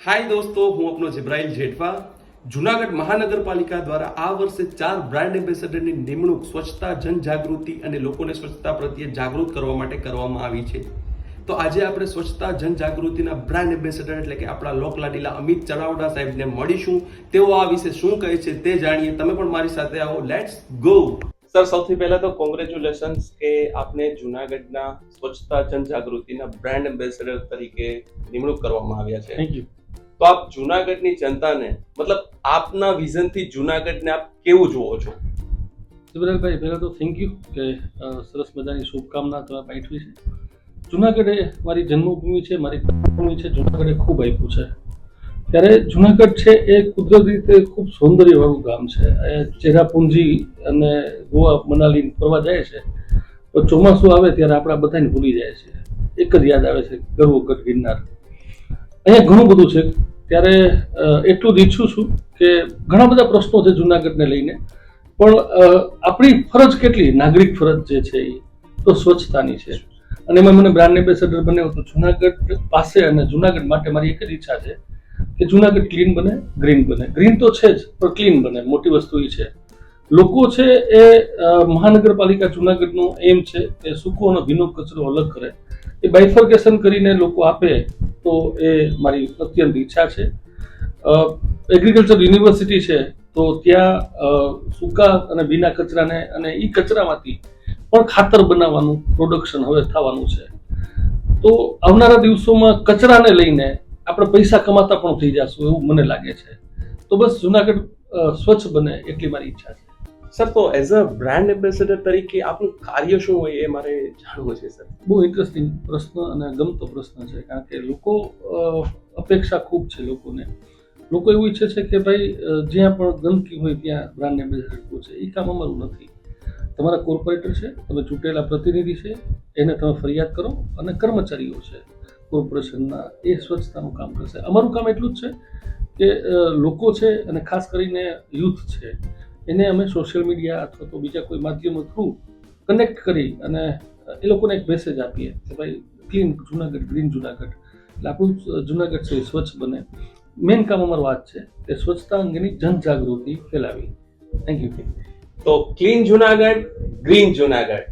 હાય દોસ્તો, હું આપનો જિબ્રાઇલ જેઠવા. જુનાગઢ મહાનગરપાલિકા દ્વારા આ વર્ષે 4 બ્રાન્ડ એમ્બેસેડરની નિમણૂક સ્વચ્છતા જનજાગૃતિ અને લોકોને સ્વચ્છતા પ્રત્યે જાગૃત કરવા માટે કરવામાં આવી છે. તો આજે આપણે સ્વચ્છતા જનજાગૃતિના બ્રાન્ડ એમ્બેસેડર એટલે કે આપણા લોકલાડીલા અમિત ચણાવડા સાહેબને મળીશું. તેઓ આ વિશે શું કહે છે તે જાણીએ. તમે પણ મારી સાથે આવો. Let's go. સર, સૌથી પહેલા તો કોંગ્રેચ્યુલેશન્સ કે આપને જુનાગઢના સ્વચ્છતા જનજાગૃતિના બ્રાન્ડ એમ્બેસેડર તરીકે નિમણૂક કરવામાં આવ્યા છે. Thank you. તો આપ જુનાગઢની જનતાને મતલબ આપના વિઝનથી જુનાગઢને આપ કેવું જોવો છો? જિબ્રાઇલભાઈ, પહેલા તો થેન્ક યુ કે સરસ મજાની શુભકામના તમે પાઠવી છે. જુનાગઢ એ મારી જન્મભૂમિ છે, મારી કર્મભૂમિ છે. જુનાગઢે ખૂબ આપ્યું છે. ત્યારે જુનાગઢ છે એ કુદરતી રીતે ખૂબ સૌંદર્યવાળું ગામ છે. ચેરાપુંજી અને ગોવા મનાલી ફરવા જાય છે તો ચોમાસું આવે ત્યારે આપણા બધાને ભૂલી જાય છે. એક જ યાદ આવે છે, ગરવો ગિરનાર. અહીંયા ઘણું બધું છે. ત્યારે એટલું જ ઈચ્છું છું કે ઘણા બધા પ્રશ્નો છે જુનાગઢને લઈને, પણ આપણી ફરજ કેટલી, નાગરિક ફરજ જે છે એ તો સ્વચ્છતાની છે. અને એમાં મને બ્રાન્ડ એમ્બેસેડર બન્યો તો જુનાગઢ પાસે અને જુનાગઢ માટે મારી એક જ ઈચ્છા છે કે જુનાગઢ ક્લીન બને, ગ્રીન બને. ગ્રીન તો છે જ, પણ ક્લીન બને. મોટી વસ્તુ એ છે. લોકો છે એ મહાનગરપાલિકા જુનાગઢનું એમ છે કે સૂકો અને ભીનો કચરો અલગ કરે, એ બાયફર્કેશન કરીને લોકો આપે તો એ મારી અત્યંત ઈચ્છા છે. એગ્રીકલ્ચર યુનિવર્સિટી છે તો ત્યાં સૂકા અને ભીના કચરાને અને એ કચરામાંથી પણ ખાતર બનાવવાનું પ્રોડક્શન હવે થવાનું છે. તો આવનારા દિવસોમાં કચરાને લઈને આપણે પૈસા કમાતા પણ થઈ જશું એવું મને લાગે છે. તો બસ જુનાગઢ સ્વચ્છ બને એટલી મારી ઈચ્છા છે. સર, તો એઝ અ બ્રાન્ડ એમ્બેસેડર તરીકે આપનું કાર્ય શું હોય એ મારે જાણવું છે. સર, બહુ ઇન્ટરેસ્ટિંગ પ્રશ્ન અને ગમતો પ્રશ્ન છે, કારણ કે લોકો અપેક્ષા ખૂબ છે લોકોને. લોકો એવું ઈચ્છે છે કે ભાઈ જ્યાં પણ ગંદકી હોય ત્યાં બ્રાન્ડ એમ્બેસેડર છે. એ કામ અમારું નથી. તમારા કોર્પોરેટર છે, તમે ચૂંટેલા પ્રતિનિધિ છે, એને તમે ફરિયાદ કરો અને કર્મચારીઓ છે કોર્પોરેશનના, એ સ્વચ્છતાનું કામ કરશે. અમારું કામ એટલું જ છે કે લોકો છે અને ખાસ કરીને યુથ છે એને અમે સોશિયલ મીડિયા અથવા તો બીજા કોઈ માધ્યમો થ્રુ કનેક્ટ કરી અને એ લોકોને એક મેસેજ આપીએ કે ભાઈ ક્લીન જુનાગઢ, ગ્રીન જુનાગઢ, એટલે આપણું જુનાગઢ છે એ સ્વચ્છ બને. મેઇન કામ અમારું વાત છે કે સ્વચ્છતા અંગેની જનજાગૃતિ ફેલાવી. Thank you. તો ક્લીન જુનાગઢ, ગ્રીન જુનાગઢ.